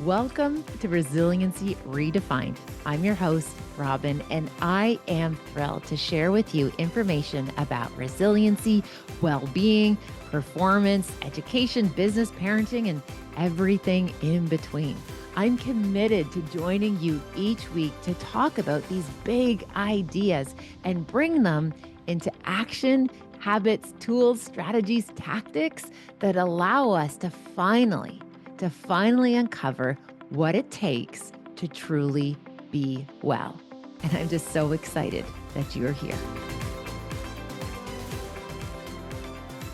Welcome to Resiliency Redefined. I'm your host, Robyne, and I am thrilled to share with you information about resiliency, well-being, performance, education, business, parenting, and everything in between. I'm committed to joining you each week to talk about these big ideas and bring them into action, habits, tools, strategies, tactics that allow us to finally uncover what it takes to truly be well. And I'm just so excited that you're here.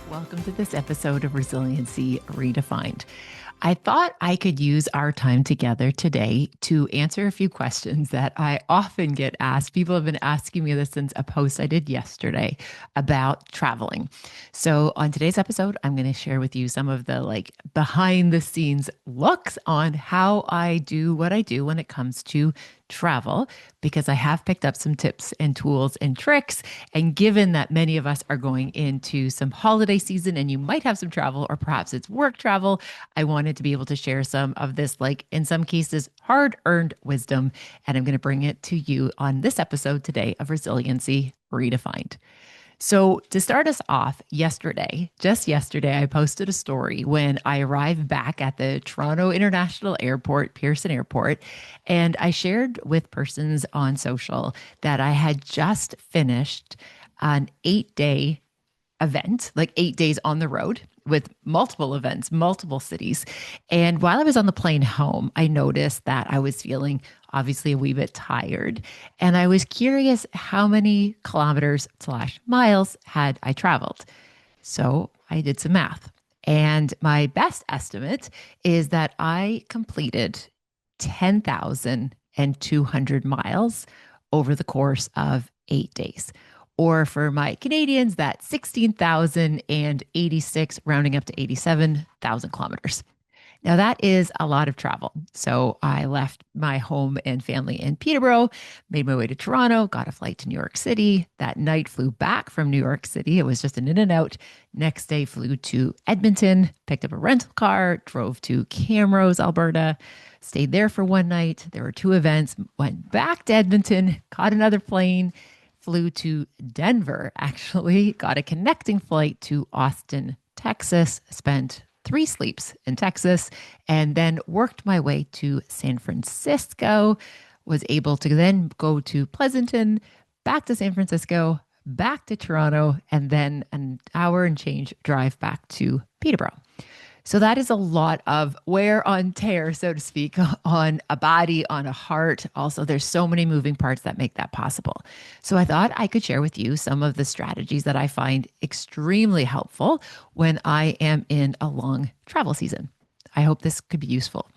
Welcome to this episode of Resiliency Redefined. I thought I could use our time together today to answer a few questions that I often get asked. People have been asking me this since a post I did yesterday about traveling. So on today's episode, I'm going to share with you some of the behind the scenes looks on how I do what I do when it comes to travel, because I have picked up some tips and tools and tricks. And given that many of us are going into some holiday season and you might have some travel, or perhaps it's work travel, I wanted to be able to share some of this, in some cases, hard-earned wisdom. And I'm going to bring it to you on this episode today of Resiliency Redefined. So to start us off, just yesterday, I posted a story when I arrived back at the Toronto International Airport, Pearson Airport, and I shared with persons on social that I had just finished an 8-day event, 8 days on the road with multiple events, multiple cities. And while I was on the plane home, I noticed that I was feeling obviously a wee bit tired. And I was curious how many kilometers/miles had I traveled. So I did some math. And my best estimate is that I completed 10,200 miles over the course of 8 days. Or for my Canadians, that's 16,086, rounding up to 87,000 kilometers. Now, that is a lot of travel. So I left my home and family in Peterborough, made my way to Toronto, got a flight to New York City. That night, flew back from New York City. It was just an in and out. Next day, flew to Edmonton, picked up a rental car, drove to Camrose, Alberta, stayed there for one night. There were 2 events, went back to Edmonton, caught another plane, flew to Denver, actually, got a connecting flight to Austin, Texas, spent 3 sleeps in Texas, and then worked my way to San Francisco, was able to then go to Pleasanton, back to San Francisco, back to Toronto, and then an hour and change drive back to Peterborough. So that is a lot of wear on tear, so to speak, on a body, on a heart. Also, there's so many moving parts that make that possible. So I thought I could share with you some of the strategies that I find extremely helpful when I am in a long travel season. I hope this could be useful.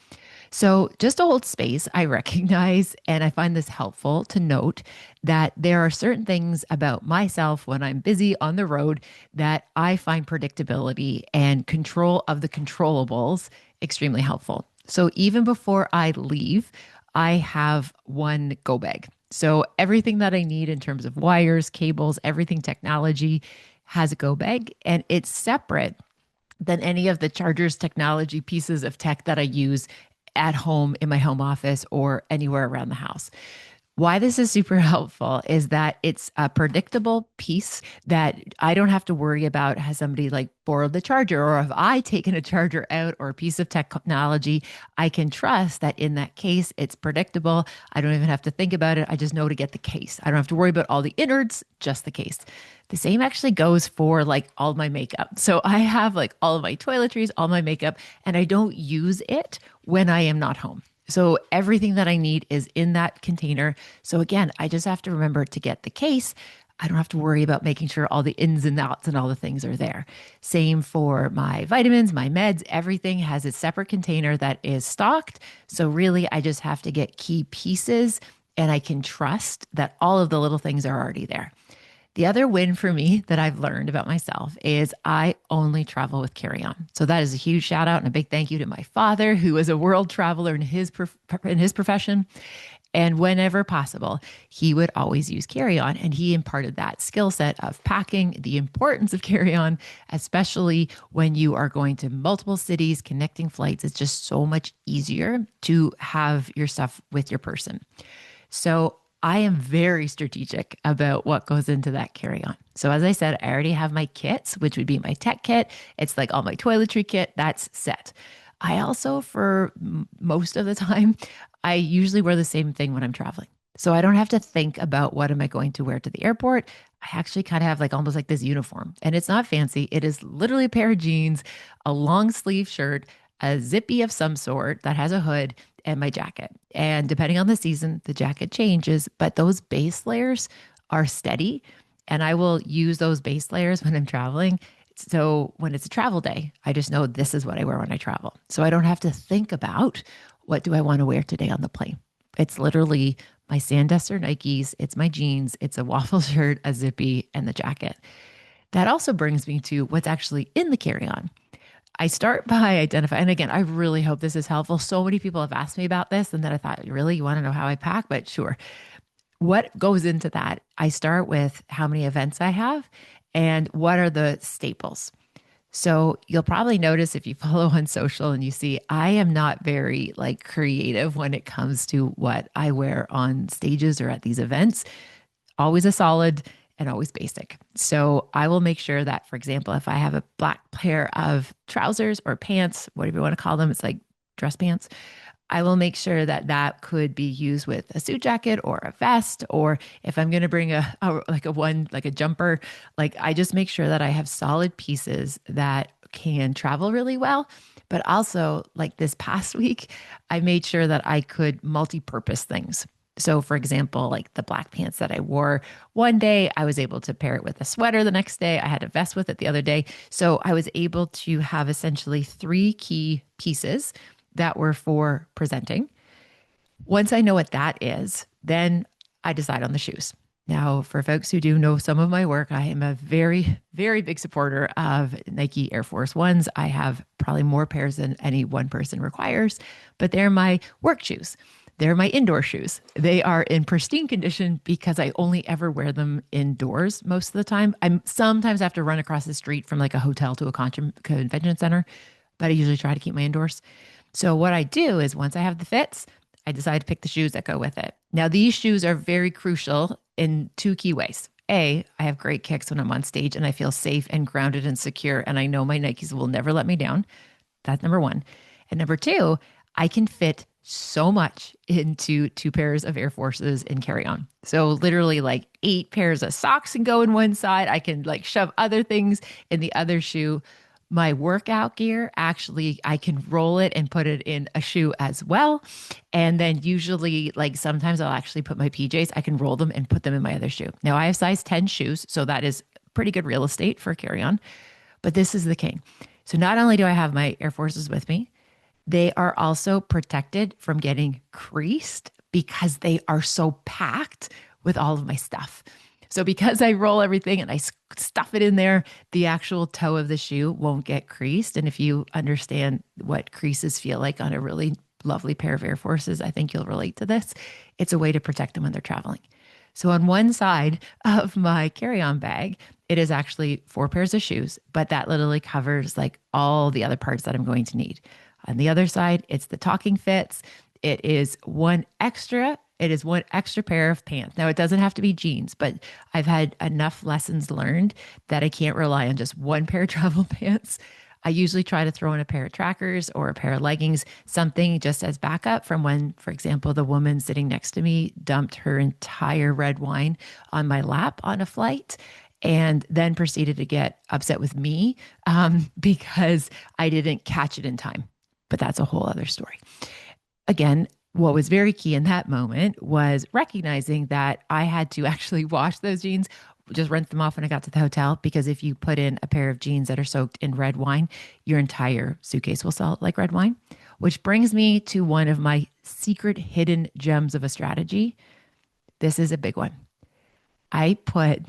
So just to hold space, I recognize, and I find this helpful to note, that there are certain things about myself when I'm busy on the road that I find predictability and control of the controllables extremely helpful. So even before I leave, I have one go bag. So everything that I need in terms of wires, cables, everything technology has a go bag, and it's separate than any of the chargers, technology, pieces of tech that I use at home, in my home office, or anywhere around the house. Why this is super helpful is that it's a predictable piece that I don't have to worry about. Has somebody borrowed the charger, or have I taken a charger out, or a piece of technology? I can trust that in that case, it's predictable. I don't even have to think about it. I just know to get the case. I don't have to worry about all the innards, just the case. The same actually goes for all my makeup. So I have all of my toiletries, all my makeup, and I don't use it when I am not home. So everything that I need is in that container. So again, I just have to remember to get the case. I don't have to worry about making sure all the ins and outs and all the things are there. Same for my vitamins, my meds, everything has a separate container that is stocked. So really, I just have to get key pieces, and I can trust that all of the little things are already there. The other win for me that I've learned about myself is I only travel with carry-on. So that is a huge shout out and a big thank you to my father, who is a world traveler in his profession. And whenever possible, he would always use carry on. And he imparted that skill set of packing, the importance of carry on, especially when you are going to multiple cities, connecting flights. It's just so much easier to have your stuff with your person. So I am very strategic about what goes into that carry on. So, as I said, I already have my kits, which would be my tech kit. It's like all my toiletry kit, that's set. I also, for most of the time, I usually wear the same thing when I'm traveling. So I don't have to think about what am I going to wear to the airport. I actually kind of have like almost like this uniform, and it's not fancy. It is literally a pair of jeans, a long sleeve shirt, a zippy of some sort that has a hood, and my jacket. And depending on the season, the jacket changes, but those base layers are steady. And I will use those base layers when I'm traveling. So when it's a travel day, I just know this is what I wear when I travel. So I don't have to think about what do I want to wear today on the plane. It's literally my Sandester Nikes, it's my jeans, it's a waffle shirt, a zippy, and the jacket. That also brings me to what's actually in the carry on. I start by identifying, and again, I really hope this is helpful. So many people have asked me about this, and then I thought, really, you want to know how I pack? But sure. What goes into that? I start with how many events I have and what are the staples. So you'll probably notice if you follow on social and you see I am not very like creative when it comes to what I wear on stages or at these events. Always a solid and always basic. So I will make sure that, for example, if I have a black pair of trousers or pants, whatever you want to call them, it's like dress pants. I will make sure that that could be used with a suit jacket or a vest, or if I'm going to bring like a jumper, like I just make sure that I have solid pieces that can travel really well. But also, like this past week, I made sure that I could multi-purpose things. So, for example, like the black pants that I wore one day, I was able to pair it with a sweater the next day. I had a vest with it the other day. So, I was able to have essentially three key pieces that were for presenting. Once I know what that is, then I decide on the shoes. Now, for folks who do know some of my work, I am a very, very big supporter of Nike Air Force Ones. I have probably more pairs than any one person requires, but they're my work shoes. They're my indoor shoes. They are in pristine condition because I only ever wear them indoors most of the time. I'm sometimes have to run across the street from like a hotel to a convention center, but I usually try to keep my indoors. So what I do is once I have the fits, I decide to pick the shoes that go with it. Now, these shoes are very crucial in two key ways. A, I have great kicks when I'm on stage and I feel safe and grounded and secure. And I know my Nikes will never let me down. That's number one. And number two, I can fit so much into two pairs of Air Forces and carry on. So literally like 8 pairs of socks can go in one side. I can like shove other things in the other shoe. My workout gear, actually, I can roll it and put it in a shoe as well. And then usually, like sometimes I'll actually put my PJs, I can roll them and put them in my other shoe. Now I have size 10 shoes, so that is pretty good real estate for carry on. But this is the king. So not only do I have my Air Forces with me, they are also protected from getting creased because they are so packed with all of my stuff. So because I roll everything and I stuff it in there, the actual toe of the shoe won't get creased. And if you understand what creases feel like on a really lovely pair of Air Forces, I think you'll relate to this. It's a way to protect them when they're traveling. So on one side of my carry-on bag, it is actually 4 pairs of shoes, but that literally covers like all the other parts that I'm going to need. On the other side, it's the talking fits. It is one extra pair of pants. Now, it doesn't have to be jeans, but I've had enough lessons learned that I can't rely on just one pair of travel pants. I usually try to throw in a pair of trackers or a pair of leggings, something just as backup from when, for example, the woman sitting next to me dumped her entire red wine on my lap on a flight and then proceeded to get upset with me because I didn't catch it in time. But that's a whole other story. Again, what was very key in that moment was recognizing that I had to actually wash those jeans, just rinse them off when I got to the hotel. Because if you put in a pair of jeans that are soaked in red wine, your entire suitcase will smell like red wine. Which brings me to one of my secret hidden gems of a strategy. This is a big one. I put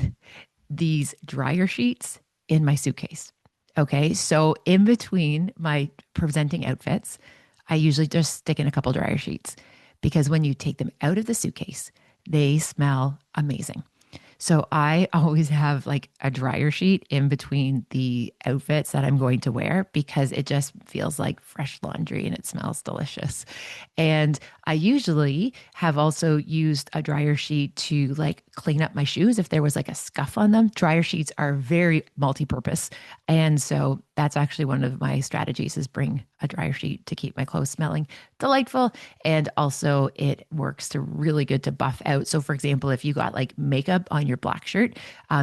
these dryer sheets in my suitcase. Okay, so in between my presenting outfits, I usually just stick in a couple dryer sheets because when you take them out of the suitcase, they smell amazing. So I always have like a dryer sheet in between the outfits that I'm going to wear because it just feels like fresh laundry and it smells delicious. And I usually have also used a dryer sheet to like clean up my shoes if there was like a scuff on them. Dryer sheets are very multi-purpose. And so that's actually one of my strategies is bring a dryer sheet to keep my clothes smelling delightful. And also it works to really good to buff out. So for example, if you got like makeup on your black shirt,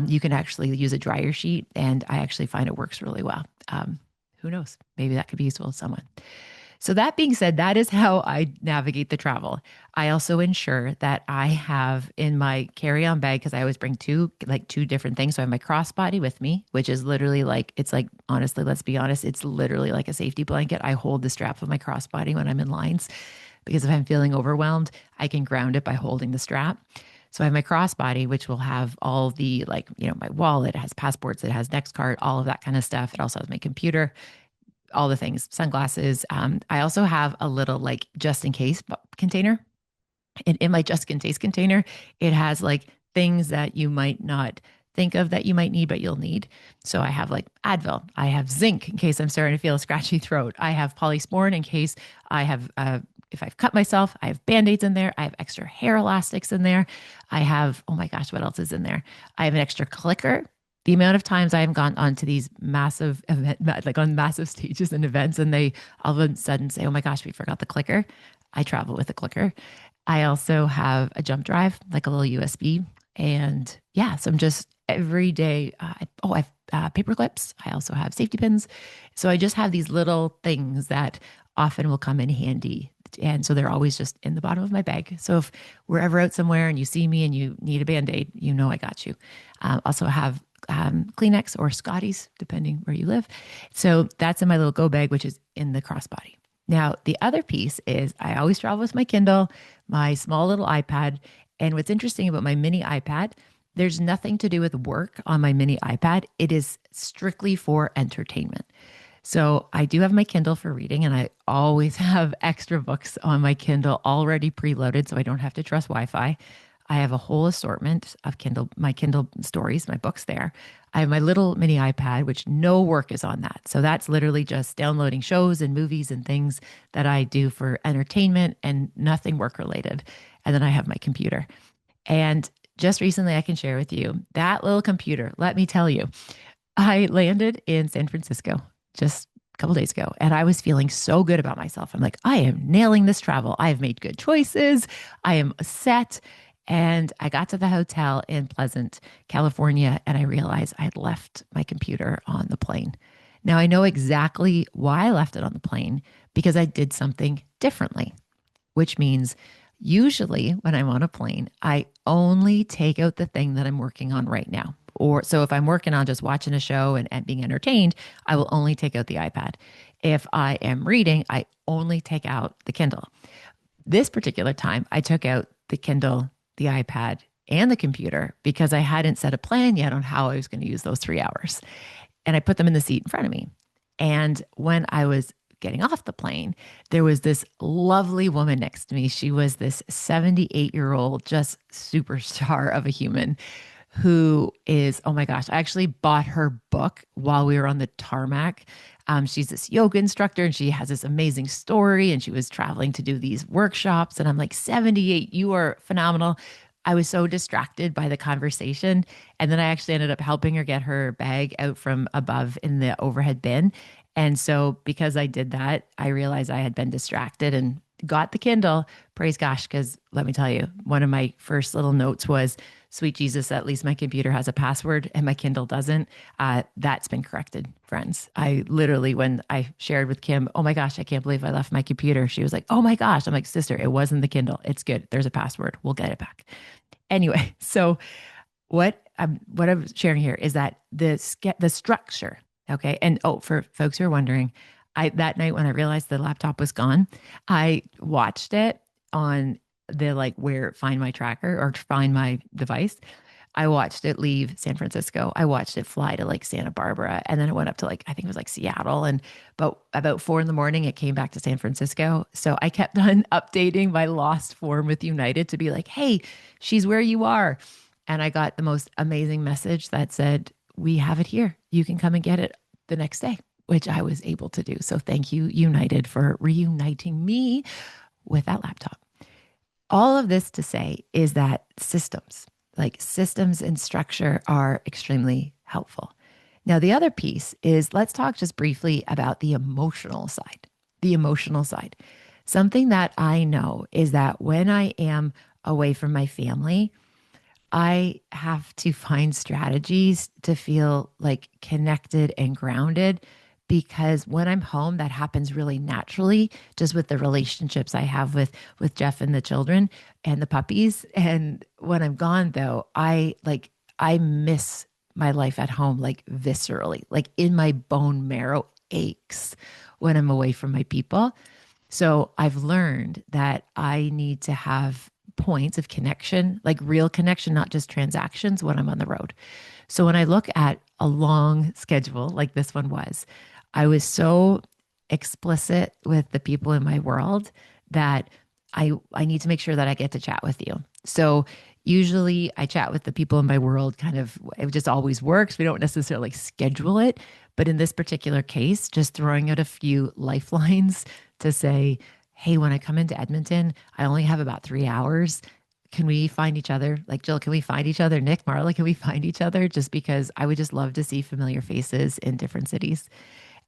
you can actually use a dryer sheet. And I actually find it works really well. Who knows? Maybe that could be useful to someone. So, that being said, that is how I navigate the travel. I also ensure that I have in my carry on bag, because I always bring two different things. So, I have my crossbody with me, which is literally like, it's like, honestly, let's be honest, it's literally like a safety blanket. I hold the strap of my crossbody when I'm in lines because if I'm feeling overwhelmed, I can ground it by holding the strap. So, I have my crossbody, which will have all the like, my wallet, it has passports, it has Nextcard, all of that kind of stuff. It also has my computer, all the things, sunglasses. I also have a little like just in case container. And in my just in case container, it has like things that you might not think of that you might need, but you'll need. So I have like Advil. I have zinc in case I'm starting to feel a scratchy throat. I have polysporin in case I have, if I've cut myself, I have band-aids in there. I have extra hair elastics in there. I have, oh my gosh, what else is in there? I have an extra clicker. The amount of times I have gone onto these massive event, like on massive stages and events, and they all of a sudden say, "Oh my gosh, we forgot the clicker." I travel with a clicker. I also have a jump drive, like a little USB, and yeah, so I'm just every day. I have paper clips. I also have safety pins. So I just have these little things that often will come in handy. And so they're always just in the bottom of my bag. So if we're ever out somewhere and you see me and you need a band-aid, you know I got you. Also have Kleenex or Scotties, depending where you live. So that's in my little go bag, which is in the crossbody. Now, the other piece is I always travel with my Kindle, my small little iPad. And what's interesting about my mini iPad, there's nothing to do with work on my mini iPad. It is strictly for entertainment. So I do have my Kindle for reading, and I always have extra books on my Kindle already preloaded, so I don't have to trust Wi-Fi. I have a whole assortment of my Kindle stories, my books there. I have my little mini iPad, which no work is on that. So that's literally just downloading shows and movies and things that I do for entertainment and nothing work related. And then I have my computer. And just recently, I can share with you that little computer. Let me tell you, I landed in San Francisco just a couple days ago, and I was feeling so good about myself. I'm like, I am nailing this travel. I have made good choices. I am set. And I got to the hotel in Pleasant, California, and I realized I had left my computer on the plane. Now I know exactly why I left it on the plane because I did something differently, which means usually when I'm on a plane, I only take out the thing that I'm working on right now. Or so if I'm working on just watching a show and being entertained, I will only take out the iPad. If I am reading, I only take out the Kindle. This particular time, I took out the Kindle, the iPad, and the computer because I hadn't set a plan yet on how I was going to use those 3 hours. And I put them in the seat in front of me. And when I was getting off the plane, there was this lovely woman next to me. She was this 78-year-old, just superstar of a human who is, oh my gosh, I actually bought her book while we were on the tarmac. She's this yoga instructor and she has this amazing story and she was traveling to do these workshops. And I'm like, 78, you are phenomenal. I was so distracted by the conversation. And then I actually ended up helping her get her bag out from above in the overhead bin. And so because I did that, I realized I had been distracted and got the Kindle. Praise gosh, because let me tell you, one of my first little notes was, sweet Jesus, at least my computer has a password and my Kindle doesn't. That's been corrected, friends. I literally, when I shared with Kim, oh my gosh, I can't believe I left my computer. She was like, oh my gosh. I'm like, sister, it wasn't the Kindle. It's good. There's a password. We'll get it back. Anyway, so what I'm sharing here is that the structure, okay? And oh, for folks who are wondering, that night when I realized the laptop was gone, I watched it on the like where find my tracker or find my device. I watched it leave San Francisco. I watched it fly to like Santa Barbara. And then it went up to like, I think it was like Seattle. And but about 4 in the morning, it came back to San Francisco. So I kept on updating my lost form with United to be like, hey, she's where you are. And I got the most amazing message that said, we have it here. You can come and get it the next day, which I was able to do. So thank you, United, for reuniting me with that laptop. All of this to say is that systems and structure are extremely helpful. Now, the other piece is let's talk just briefly about the emotional side. The emotional side. Something that I know is that when I am away from my family, I have to find strategies to feel like connected and grounded because when I'm home, that happens really naturally, just with the relationships I have with Jeff and the children and the puppies. And when I'm gone, though, I miss my life at home like viscerally, like in my bone marrow aches when I'm away from my people. So I've learned that I need to have points of connection, like real connection, not just transactions when I'm on the road. So when I look at a long schedule like this one was, I was so explicit with the people in my world that I need to make sure that I get to chat with you. So usually I chat with the people in my world kind of it just always works. We don't necessarily schedule it, but in this particular case, just throwing out a few lifelines to say, hey, when I come into Edmonton, I only have about 3 hours. Can we find each other? Like, Jill, can we find each other? Nick, Marla, can we find each other? Just because I would just love to see familiar faces in different cities.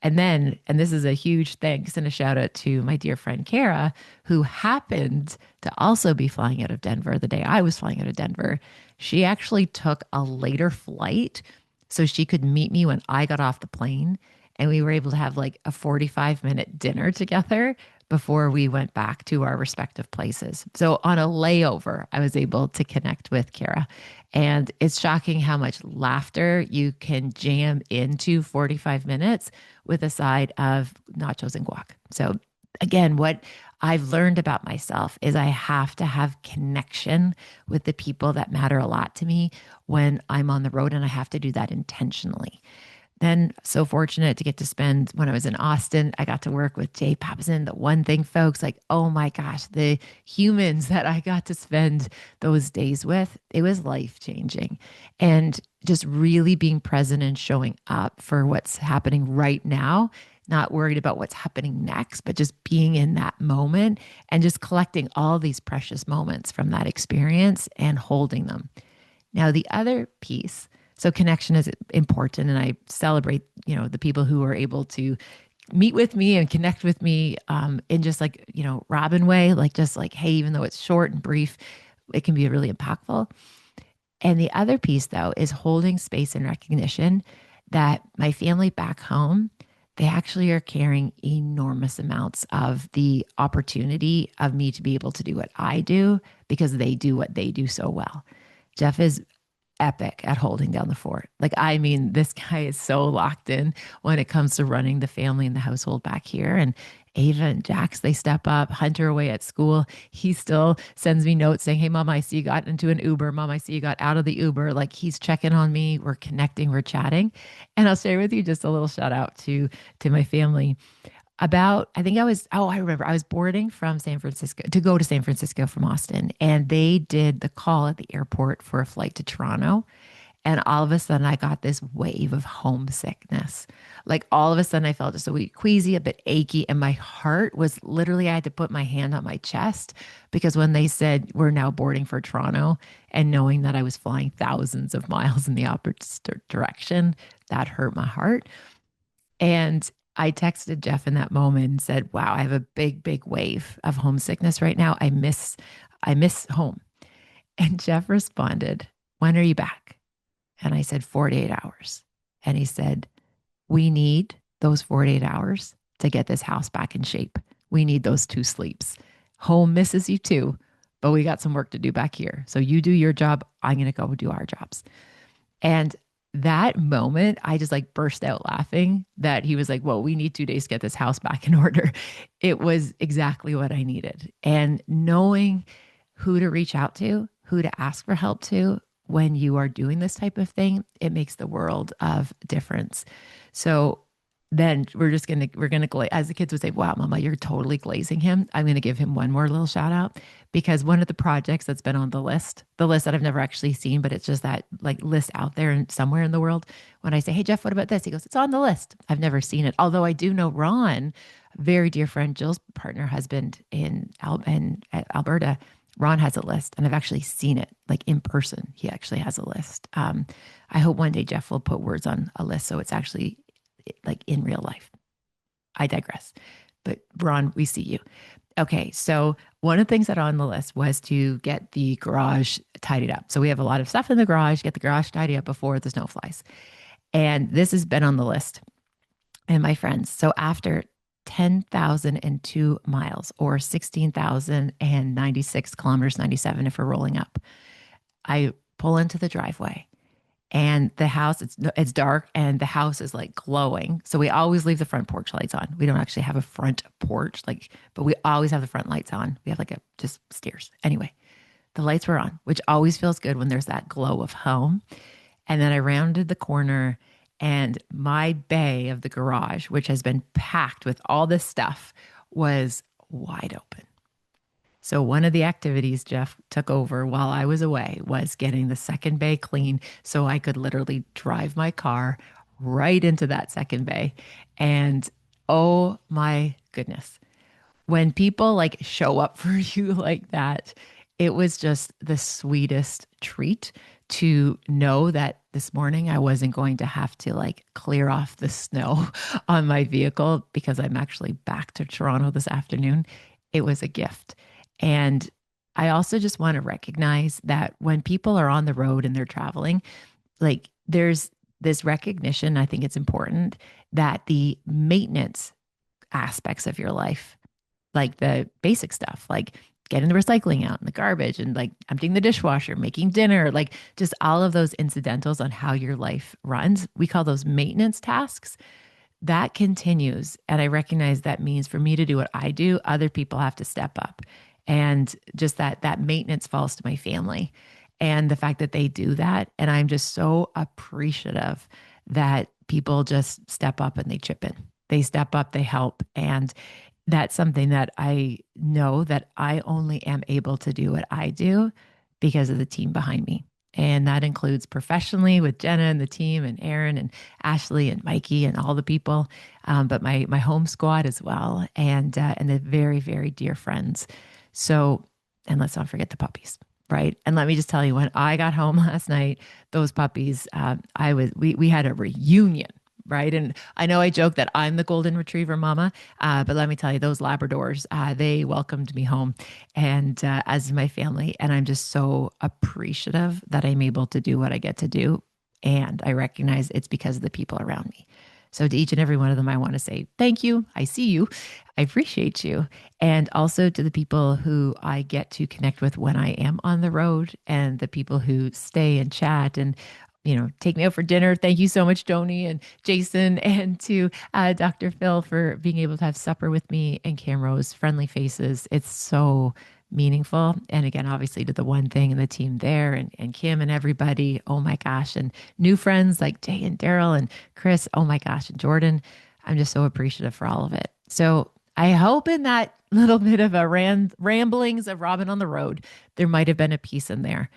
And then, and this is a huge thanks and a shout out to my dear friend Kara, who happened to also be flying out of Denver the day I was flying out of Denver. She actually took a later flight so she could meet me when I got off the plane. And we were able to have like a 45-minute dinner together before we went back to our respective places. So on a layover, I was able to connect with Kara. And it's shocking how much laughter you can jam into 45 minutes with a side of nachos and guac. So again, what I've learned about myself is I have to have connection with the people that matter a lot to me when I'm on the road, and I have to do that intentionally. Then so fortunate to get to spend when I was in Austin, I got to work with Jay Papazin. The one thing, folks, like, oh my gosh, the humans that I got to spend those days with, it was life changing. And just really being present and showing up for what's happening right now, not worried about what's happening next, but just being in that moment and just collecting all these precious moments from that experience and holding them. Now, the other piece, so connection is important, and I celebrate, the people who are able to meet with me and connect with me in just like, Robyne way, like just like, hey, even though it's short and brief, it can be really impactful. And the other piece, though, is holding space and recognition that my family back home, they actually are carrying enormous amounts of the opportunity of me to be able to do what I do because they do what they do so well. Jeff is epic at holding down the fort. Like, I mean, this guy is so locked in when it comes to running the family and the household back here. And Ava and Jax, they step up. Hunter away at school, he still sends me notes saying, hey, Mom, I see you got into an Uber. Mom, I see you got out of the Uber. Like, he's checking on me. We're connecting, we're chatting. And I'll share with you just a little shout out to my family. I remember I was boarding from San Francisco to go to San Francisco from Austin, and they did the call at the airport for a flight to Toronto. And all of a sudden, I got this wave of homesickness. Like, all of a sudden, I felt just a wee queasy, a bit achy, and my heart was literally, I had to put my hand on my chest because when they said we're now boarding for Toronto, and knowing that I was flying thousands of miles in the opposite direction, that hurt my heart. And I texted Jeff in that moment and said, wow, I have a big, big wave of homesickness right now. I miss home. And Jeff responded, when are you back? And I said, 48 hours. And he said, we need those 48 hours to get this house back in shape. We need those 2 sleeps. Home misses you too, but we got some work to do back here. So you do your job. I'm going to go do our jobs. And that moment, I just like burst out laughing that he was like, well, we need 2 days to get this house back in order. It was exactly what I needed. And knowing who to reach out to, who to ask for help to when you are doing this type of thing, it makes the world of difference. So then we're gonna as the kids would say, wow, mama, you're totally glazing him. I'm gonna give him one more little shout out because one of the projects that's been on the list that I've never actually seen, but it's just that like list out there and somewhere in the world. When I say, hey Jeff, what about this? He goes, it's on the list. I've never seen it. Although I do know Ron, a very dear friend, Jill's partner husband in Alberta. Ron has a list, and I've actually seen it like in person. He actually has a list. I hope one day Jeff will put words on a list so it's actually like in real life. I digress. But Ron, we see you. Okay, so one of the things that on the list was to get the garage tidied up. So we have a lot of stuff in the garage, get the garage tidied up before the snow flies. And this has been on the list. And my friends, so after 10,002 miles or 16,096 kilometers, 97 if we're rolling up, I pull into the driveway and the house it's dark and the house is like glowing. So we always leave the front porch lights on. We don't actually have a front porch like, but we always have the front lights on. We have like a just stairs. Anyway, the lights were on, which always feels good when there's that glow of home. And then I rounded the corner and my bay of the garage, which has been packed with all this stuff, was wide open. So one of the activities Jeff took over while I was away was getting the second bay clean so I could literally drive my car right into that second bay. And oh my goodness, when people like show up for you like that, it was just the sweetest treat to know that this morning I wasn't going to have to like clear off the snow on my vehicle because I'm actually back to Toronto this afternoon. It was a gift. And I also just want to recognize that when people are on the road and they're traveling, like there's this recognition, I think it's important that the maintenance aspects of your life, like the basic stuff, like getting the recycling out and the garbage and like emptying the dishwasher, making dinner, like just all of those incidentals on how your life runs. We call those maintenance tasks. That continues. And I recognize that means for me to do what I do, other people have to step up. And just that maintenance falls to my family. And the fact that they do that. And I'm just so appreciative that people just step up and they chip in. They step up, they help. And that's something that I know that I only am able to do what I do because of the team behind me. And that includes professionally with Jenna and the team and Aaron and Ashley and Mikey and all the people, but my home squad as well, and the very, very dear friends. So, and let's not forget the puppies, right? And let me just tell you, when I got home last night, those puppies, we had a reunion, right? And I know I joke that I'm the golden retriever mama, but let me tell you, those Labradors, they welcomed me home and as my family. And I'm just so appreciative that I'm able to do what I get to do. And I recognize it's because of the people around me. So to each and every one of them, I want to say thank you. I see you. I appreciate you. And also to the people who I get to connect with when I am on the road and the people who stay and chat and take me out for dinner. Thank you so much, Joni and Jason, and to Dr. Phil for being able to have supper with me and Camrose, friendly faces. It's so meaningful. And again, obviously to the one thing and the team there and Kim and everybody. Oh my gosh. And new friends like Jay and Daryl and Chris. Oh my gosh. And Jordan. I'm just so appreciative for all of it. So I hope in that little bit of a ramblings of Robyne on the road, there might have been a piece in there.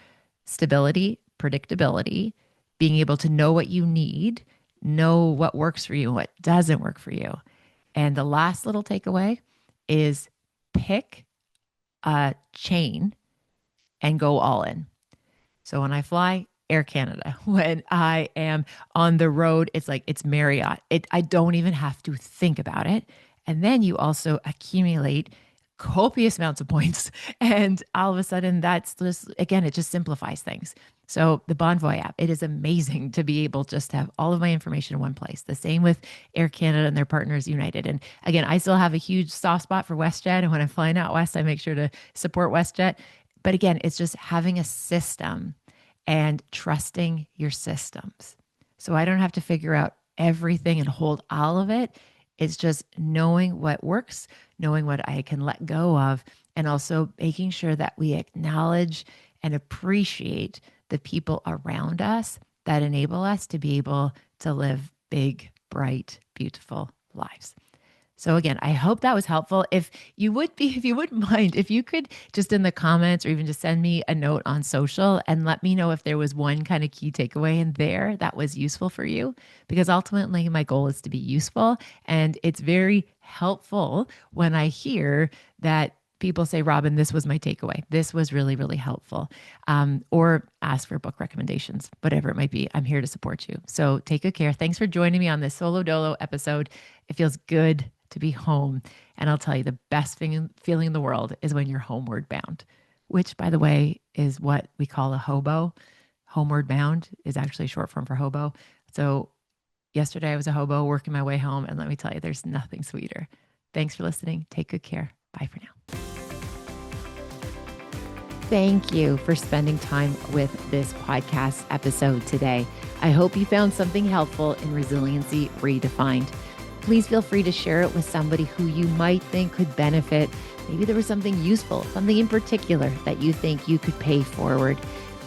Stability, predictability, being able to know what you need, know what works for you, what doesn't work for you. And the last little takeaway is pick a chain and go all in. So when I fly, Air Canada. When I am on the road, it's like it's Marriott. I don't even have to think about it. And then you also accumulate copious amounts of points. And all of a sudden, that's just, again, it just simplifies things. So the Bonvoy app, it is amazing to be able just to have all of my information in one place. The same with Air Canada and their partners United. And again, I still have a huge soft spot for WestJet. And when I'm flying out west, I make sure to support WestJet. But again, it's just having a system and trusting your systems. So I don't have to figure out everything and hold all of it. It's just knowing what works, knowing what I can let go of, and also making sure that we acknowledge and appreciate the people around us that enable us to be able to live big, bright, beautiful lives. So again, I hope that was helpful. If you wouldn't mind, if you could just in the comments or even just send me a note on social and let me know if there was one kind of key takeaway in there that was useful for you, because ultimately my goal is to be useful. And it's very helpful when I hear that people say, Robyne, this was my takeaway. This was really, really helpful. Or ask for book recommendations, whatever it might be. I'm here to support you. So take good care. Thanks for joining me on this solo dolo episode. It feels good to be home. And I'll tell you, the best feeling in the world is when you're homeward bound, which, by the way, is what we call a hobo. Homeward bound is actually short form for hobo. So yesterday I was a hobo working my way home. And let me tell you, there's nothing sweeter. Thanks for listening. Take good care. Bye for now. Thank you for spending time with this podcast episode today. I hope you found something helpful in Resiliency Redefined. Please feel free to share it with somebody who you might think could benefit. Maybe there was something useful, something in particular that you think you could pay forward.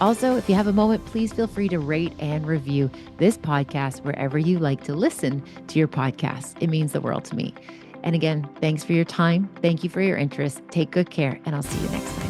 Also, if you have a moment, please feel free to rate and review this podcast wherever you like to listen to your podcast. It means the world to me. And again, thanks for your time. Thank you for your interest. Take good care, and I'll see you next time.